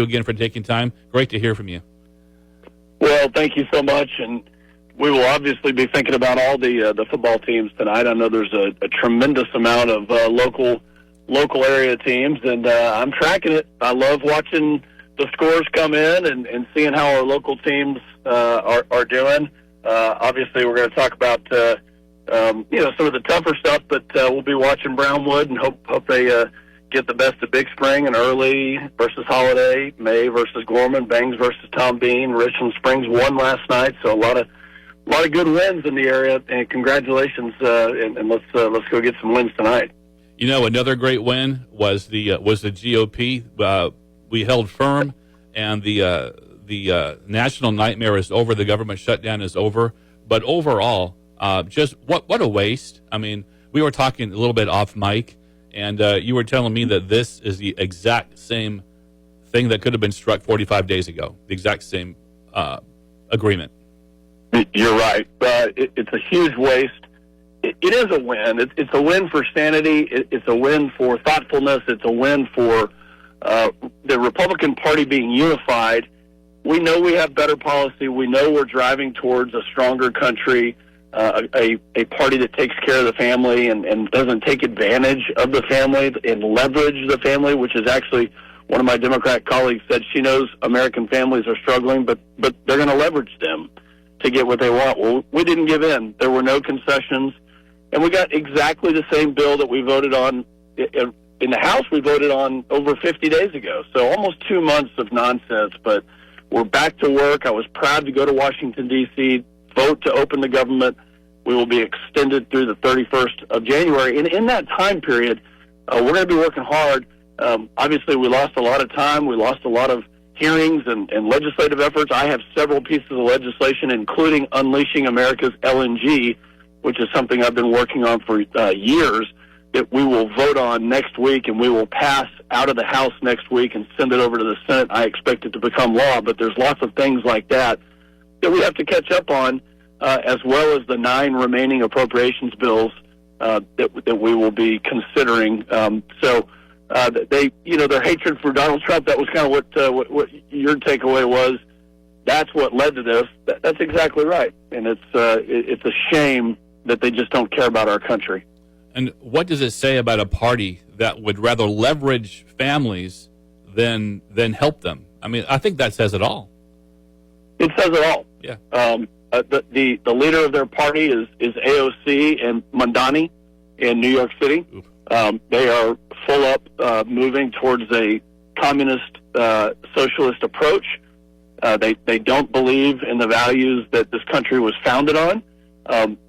again for taking time. Great to hear from you. Well, thank you so much, and we will obviously be thinking about all the football teams tonight. I know there's a tremendous amount of local area teams, and I'm tracking it. I love watching the scores come in and seeing how our local teams are doing. Obviously, we're going to talk about some of the tougher stuff, but we'll be watching Brownwood and hope they get the best of Big Spring and Early versus Holiday, May versus Gorman, Bangs versus Tom Bean, Richland Springs won last night, so a lot of good wins in the area. And congratulations, and let's go get some wins tonight. You know, another great win was the GOP. We held firm, and the national nightmare is over. The government shutdown is over. But overall, just what a waste. I mean, we were talking a little bit off mic, and you were telling me that this is the exact same thing that could have been struck 45 days ago, the exact same agreement. You're right. It's a huge waste. It is a win. It's a win for sanity. It's a win for thoughtfulness. It's a win for the Republican Party being unified. We know we have better policy. We know we're driving towards a stronger country, a party that takes care of the family and doesn't take advantage of the family and leverage the family, which is actually one of my Democrat colleagues said she knows American families are struggling, but they're going to leverage them to get what they want. Well, we didn't give in. There were no concessions. And we got exactly the same bill that we voted on in the House. We voted on over 50 days ago. So almost 2 months of nonsense, but we're back to work. I was proud to go to Washington, D.C., vote to open the government. We will be extended through the 31st of January. And in that time period, we're going to be working hard. Obviously, we lost a lot of time. We lost a lot of hearings and legislative efforts. I have several pieces of legislation, including Unleashing America's LNG, which is something I've been working on for years, that we will vote on next week, and we will pass out of the House next week and send it over to the Senate. I expect it to become law, but there's lots of things like that we have to catch up on, as well as the 9 remaining appropriations bills that we will be considering. Their hatred for Donald Trump, that was kind of what your takeaway was. That's what led to this. That's exactly right, and it's a shame that they just don't care about our country. And what does it say about a party that would rather leverage families than help them? I mean, I think that says it all. It says it all. Yeah. The leader of their party is AOC and Mondani in New York City. They are full up moving towards a communist socialist approach. They don't believe in the values that this country was founded on.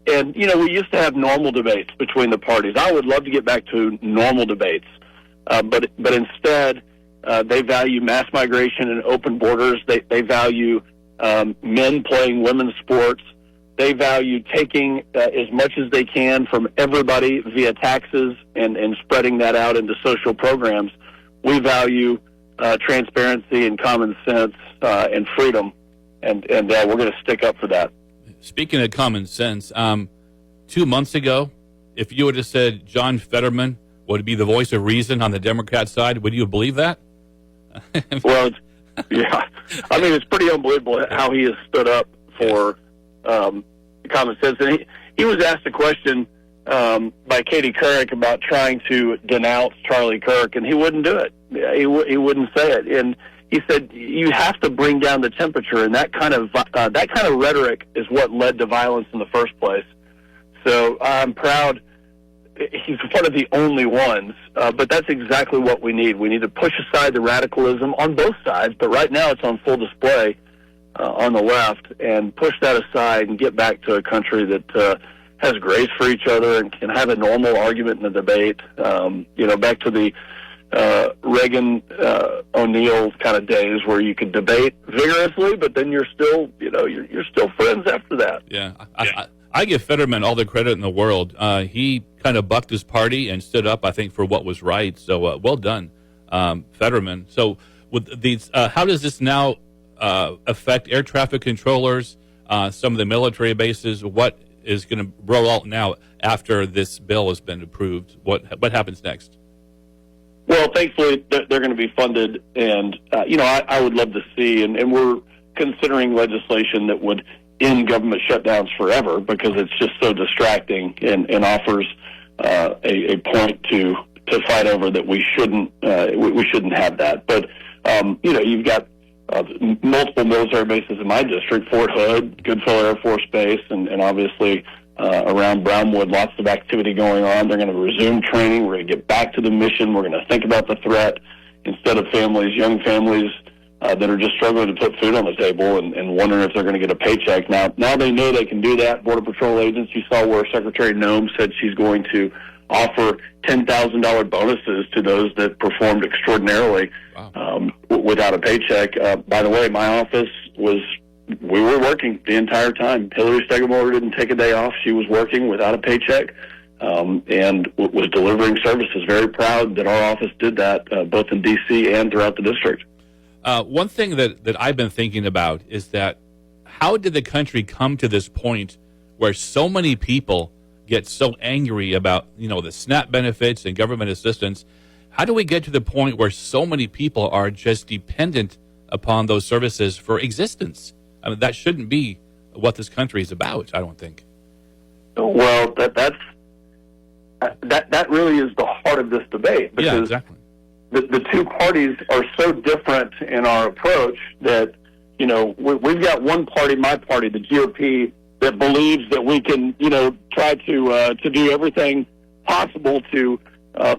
We used to have normal debates between the parties. I would love to get back to normal debates. But instead, they value mass migration and open borders. They value men playing women's sports. They value taking as much as they can from everybody via taxes and spreading that out into social programs. We value transparency and common sense and freedom, and we're going to stick up for that. Speaking of common sense, 2 months ago, if you would have said John Fetterman would be the voice of reason on the Democrat side, would you believe that? Well, yeah. I mean, it's pretty unbelievable how he has stood up for common sense. And he was asked a question by Katie Couric about trying to denounce Charlie Kirk, and he wouldn't do it. He wouldn't say it. And he said, you have to bring down the temperature, and that kind of rhetoric is what led to violence in the first place. So I'm proud he's one of the only ones, but that's exactly what we need. We need to push aside the radicalism on both sides, but right now it's on full display on the left, and push that aside and get back to a country that has grace for each other and can have a normal argument in a debate. Back to the Reagan O'Neill kind of days where you could debate vigorously, but then you're still friends after that. Yeah, I give Fetterman all the credit in the world. He kind of bucked his party and stood up, I think, for what was right. So well done, Fetterman. So with these, how does this now affect air traffic controllers, some of the military bases? What is going to roll out now after this bill has been approved? What happens next? Well, thankfully, they're going to be funded, and I would love to see, and we're considering legislation that would end government shutdowns forever because it's just so distracting and offers a point to fight over that we shouldn't have that. But you've got multiple military bases in my district: Fort Hood, Goodfellow Air Force Base, and obviously. Around Brownwood, lots of activity going on. They're going to resume training. We're going to get back to the mission. We're going to think about the threat instead of young families that are just struggling to put food on the table and wondering if they're going to get a paycheck. Now they know they can do that. Border Patrol agents, you saw where Secretary Noem said she's going to offer $10,000 bonuses to those that performed extraordinarily without a paycheck. By the way, my office we were working the entire time. Hillary Stegemuller didn't take a day off. She was working without a paycheck and was delivering services. Very proud that our office did that, both in D.C. and throughout the district. One thing that I've been thinking about is that how did the country come to this point where so many people get so angry about, the SNAP benefits and government assistance? How do we get to the point where so many people are just dependent upon those services for existence? I mean, that shouldn't be what this country is about, I don't think. Well, that really is the heart of this debate. Because yeah, exactly. The two parties are so different in our approach that, we've got one party, my party, the GOP, that believes that we can, try to do everything possible to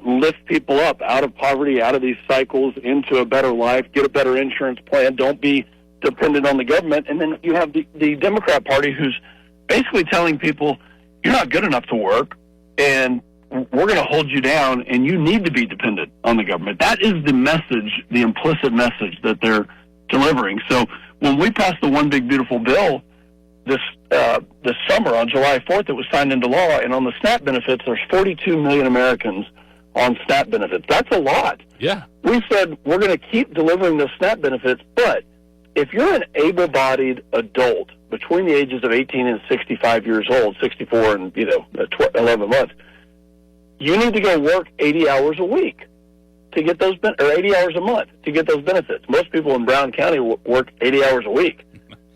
lift people up out of poverty, out of these cycles, into a better life, get a better insurance plan, don't be dependent on the government. And then you have the Democrat Party who's basically telling people, you're not good enough to work, and we're going to hold you down, and you need to be dependent on the government. That is the message, the implicit message that they're delivering. So when we passed the One Big Beautiful Bill this summer on July 4th, it was signed into law, and on the SNAP benefits, there's 42 million Americans on SNAP benefits. That's a lot. Yeah. We said we're going to keep delivering the SNAP benefits, but if you're an able-bodied adult between the ages of 18 and 65 years old, 64 and 11 months, you need to go work 80 hours a week to get those or 80 hours a month to get those benefits. Most people in Brown County work 80 hours a week,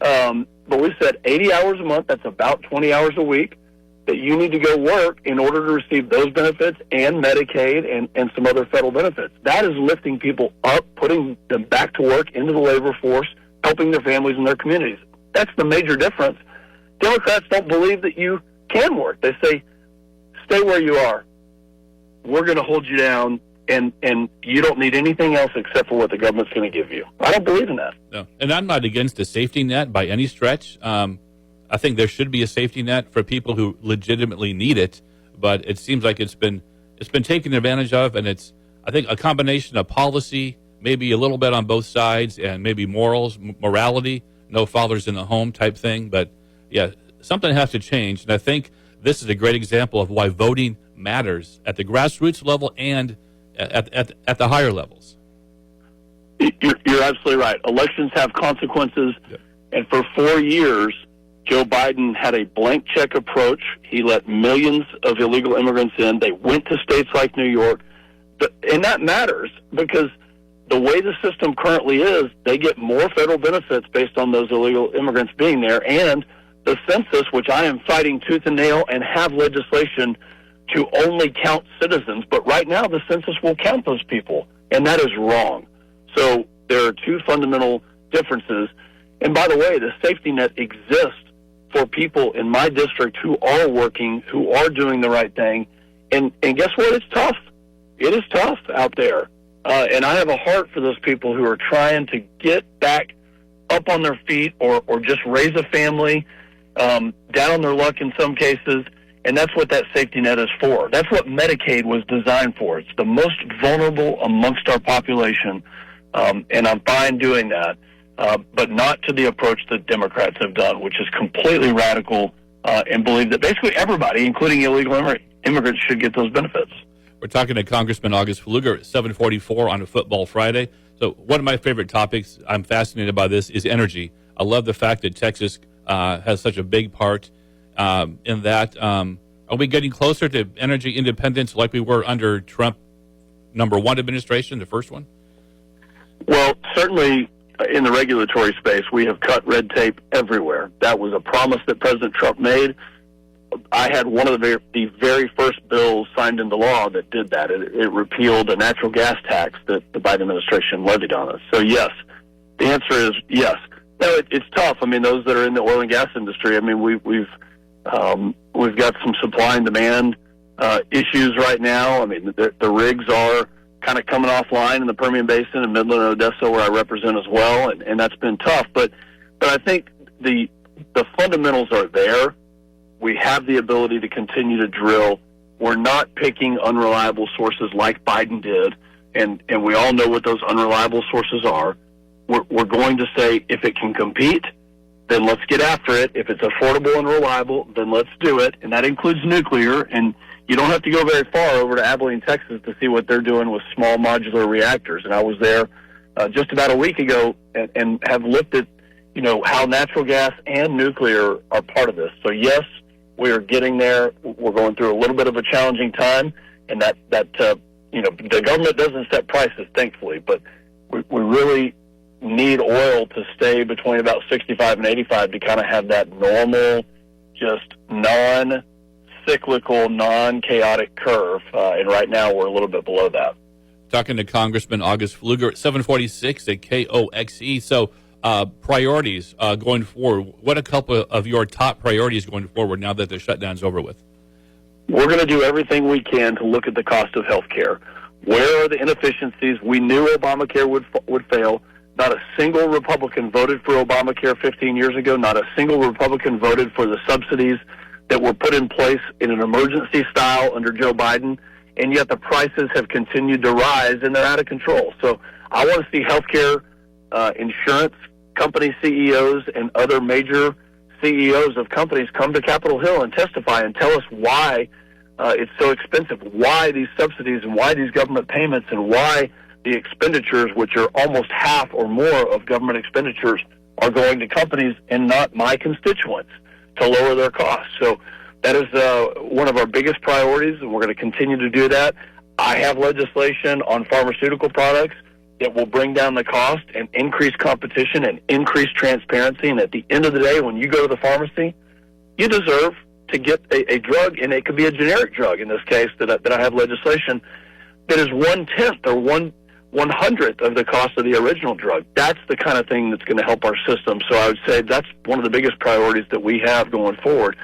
but we said 80 hours a month. That's about 20 hours a week that you need to go work in order to receive those benefits and Medicaid and some other federal benefits. That is lifting people up, putting them back to work into the labor force, helping their families and their communities. That's the major difference. Democrats don't believe that you can work. They say, stay where you are. We're going to hold you down, and you don't need anything else except for what the government's going to give you. I don't believe in that. No. And I'm not against a safety net by any stretch. I think there should be a safety net for people who legitimately need it, but it seems like it's been taken advantage of, and it's, I think, a combination of policy, maybe a little bit on both sides, and maybe morality, no fathers in the home type thing. But yeah, something has to change, and I think this is a great example of why voting matters at the grassroots level and at the higher levels. You're absolutely right. Elections have consequences, and for 4 years, Joe Biden had a blank check approach. He let millions of illegal immigrants in. They went to states like New York. And that matters because the way the system currently is, they get more federal benefits based on those illegal immigrants being there. And the census, which I am fighting tooth and nail and have legislation to only count citizens. But right now, the census will count those people, and that is wrong. So there are two fundamental differences. And by the way, the safety net exists for people in my district who are working, who are doing the right thing. And guess what? It's tough. It is tough out there. And I have a heart for those people who are trying to get back up on their feet or just raise a family, down on their luck in some cases. And that's what that safety net is for. That's what Medicaid was designed for. It's the most vulnerable amongst our population. And I'm fine doing that. But not to the approach that Democrats have done, which is completely radical and believe that basically everybody, including illegal immigrants, should get those benefits. We're talking to Congressman August Pfluger at 7:44 on a Football Friday. So one of my favorite topics, I'm fascinated by this, is energy. I love the fact that Texas has such a big part in that. Are we getting closer to energy independence like we were under Trump number one administration, the first one? Well, certainly in the regulatory space, we have cut red tape everywhere. That was a promise that President Trump made. I had one of the very first bills signed into law that did that. It repealed a natural gas tax that the Biden administration levied on us. So yes, the answer is yes. Now it's tough. I mean, those that are in the oil and gas industry. I mean, we've got some supply and demand issues right now. I mean, the rigs are kind of coming offline in the Permian Basin and Midland and Odessa, where I represent as well, and that's been tough. But I think the fundamentals are there. We have the ability to continue to drill. We're not picking unreliable sources like Biden did, and we all know what those unreliable sources are. We're going to say, if it can compete, then let's get after it. If it's affordable and reliable, then let's do it, and that includes nuclear. And you don't have to go very far over to Abilene, Texas, to see what they're doing with small modular reactors. And I was there just about a week ago and have looked at, how natural gas and nuclear are part of this. So yes, we are getting there. We're going through a little bit of a challenging time, and that the government doesn't set prices, thankfully, but we really need oil to stay between about 65 and 85 to kind of have that normal, just non-cyclical, non-chaotic curve. And right now we're a little bit below that. Talking to Congressman August Pfluger at 746 at KOXE. So priorities going forward. What a couple of your top priorities going forward now that the shutdown's over with? We're going to do everything we can to look at the cost of health care. Where are the inefficiencies? We knew Obamacare would fail. Not a single Republican voted for Obamacare 15 years ago. Not a single Republican voted for the subsidies that were put in place in an emergency style under Joe Biden, and yet the prices have continued to rise, and they're out of control. So I want to see healthcare insurance company CEOs and other major CEOs of companies come to Capitol Hill and testify and tell us why it's so expensive, why these subsidies and why these government payments and why the expenditures, which are almost half or more of government expenditures, are going to companies and not my constituents to lower their costs. So that is one of our biggest priorities, and we're going to continue to do that. I have legislation on pharmaceutical products that will bring down the cost and increase competition and increase transparency. And at the end of the day, when you go to the pharmacy, you deserve to get a drug, and it could be a generic drug in this case that I have legislation that is 1/10 or 1/100th of the cost of the original drug. That's the kind of thing that's going to help our system. So I would say that's one of the biggest priorities that we have going forward.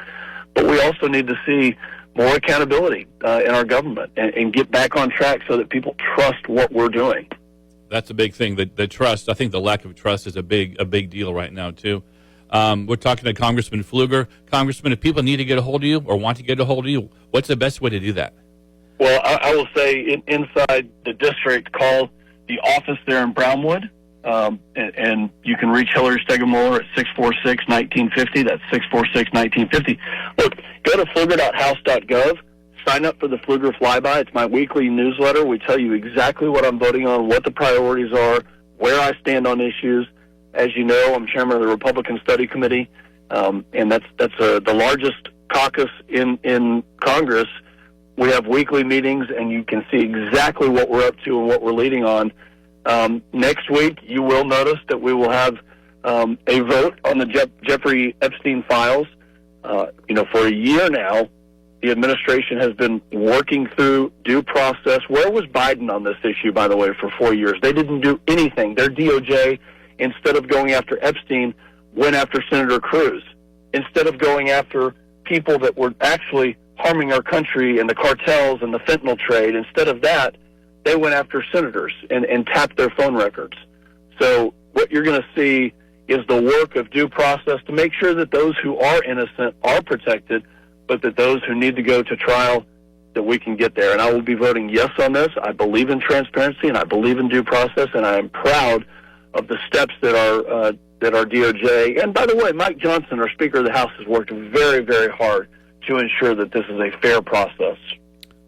But we also need to see more accountability in our government and get back on track so that people trust what we're doing. That's a big thing. The trust. I think the lack of trust is a big deal right now too. We're talking to Congressman Pfluger. Congressman, if people need to get a hold of you or want to get a hold of you, what's the best way to do that? Well, I will say inside the district, call the office there in Brownwood, and you can reach Hillary Stegemuller at 646-1950. That's 646-1950. Look, go to Pfluger.house.gov. Sign up for the Pfluger Flyby. It's my weekly newsletter. We tell you exactly what I'm voting on, what the priorities are, where I stand on issues. As you know, I'm chairman of the Republican Study Committee, and that's the largest caucus in Congress. We have weekly meetings, and you can see exactly what we're up to and what we're leading on. Next week, you will notice that we will have a vote on the Jeffrey Epstein files. For a year now, the administration has been working through due process. Where was Biden on this issue, by the way, for 4 years? They didn't do anything. Their DOJ, instead of going after Epstein, went after Senator Cruz. Instead of going after people that were actually harming our country and the cartels and the fentanyl trade, instead of that, they went after senators and tapped their phone records. So what you're going to see is the work of due process to make sure that those who are innocent are protected, but that those who need to go to trial, that we can get there. And I will be voting yes on this. I believe in transparency, and I believe in due process, and I am proud of the steps that our DOJ, and by the way, Mike Johnson, our Speaker of the House, has worked very, very hard to ensure that this is a fair process.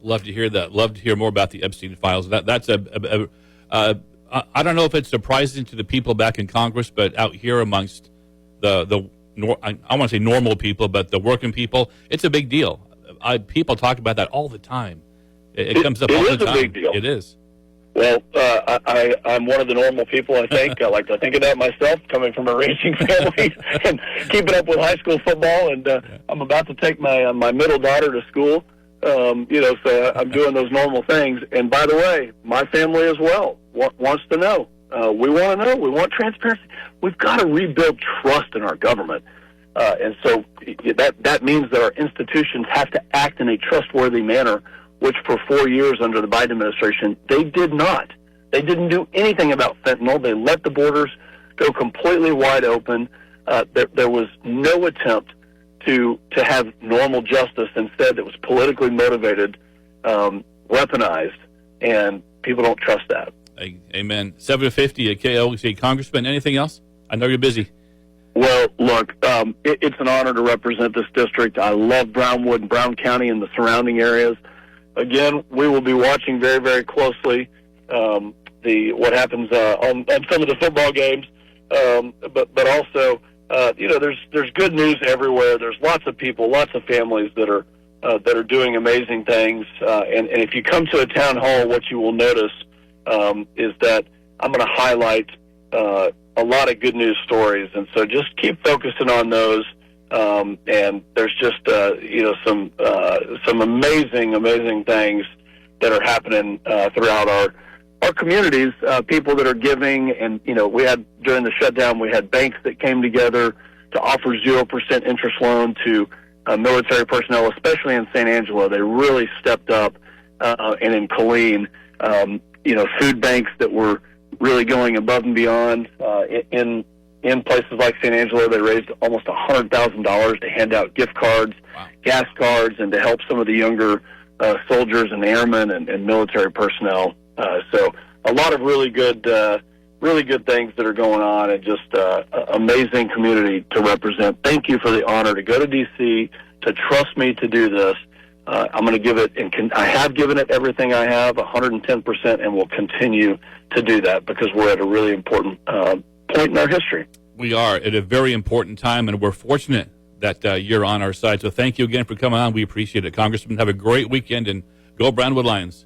Love to hear that. Love to hear more about the Epstein files. That's I don't know if it's surprising to the people back in Congress, but out here amongst I want to say normal people, but the working people, it's a big deal. People talk about that all the time. It comes up all the time. It is a big deal. It is. Well, I'm one of the normal people, I think. I like to think of that myself, coming from a racing family and keeping up with high school football. And I'm about to take my middle daughter to school, so I'm doing those normal things. And by the way, my family as well wants to know. We want to know. We want transparency. We've got to rebuild trust in our government. And so that means that our institutions have to act in a trustworthy manner, which for 4 years under the Biden administration, they did not. They didn't do anything about fentanyl. They let the borders go completely wide open. There was no attempt to have normal justice. Instead, it was politically motivated, weaponized, and people don't trust that. Amen. 750 at KOXE. Congressman, anything else? I know you're busy. Well, look, it's an honor to represent this district. I love Brownwood and Brown County and the surrounding areas. Again, we will be watching very, very closely what happens on some of the football games, but also, there's good news everywhere. There's lots of people, lots of families that are doing amazing things. And if you come to a town hall, what you will notice is that I'm going to highlight a lot of good news stories, and so just keep focusing on those. And there's just some amazing things that are happening throughout our communities. People that are giving, and we had during the shutdown, we had banks that came together to offer 0% interest loan to military personnel, especially in San Angelo. They really stepped up, and in Colleen, food banks that were really going above and beyond in places like San Angelo. They raised almost $100,000 to hand out gift cards, wow, gas cards, and to help some of the younger soldiers and airmen and military personnel. So a lot of really good things that are going on, and just amazing community to represent. Thank you for the honor to go to D.C., to trust me to do this. I'm going to give it, and I have given it everything I have, 110%, and will continue to do that because we're at a really important point in our history. We are at a very important time, and we're fortunate that you're on our side. So thank you again for coming on. We appreciate it. Congressman, have a great weekend, and go Brownwood Lions.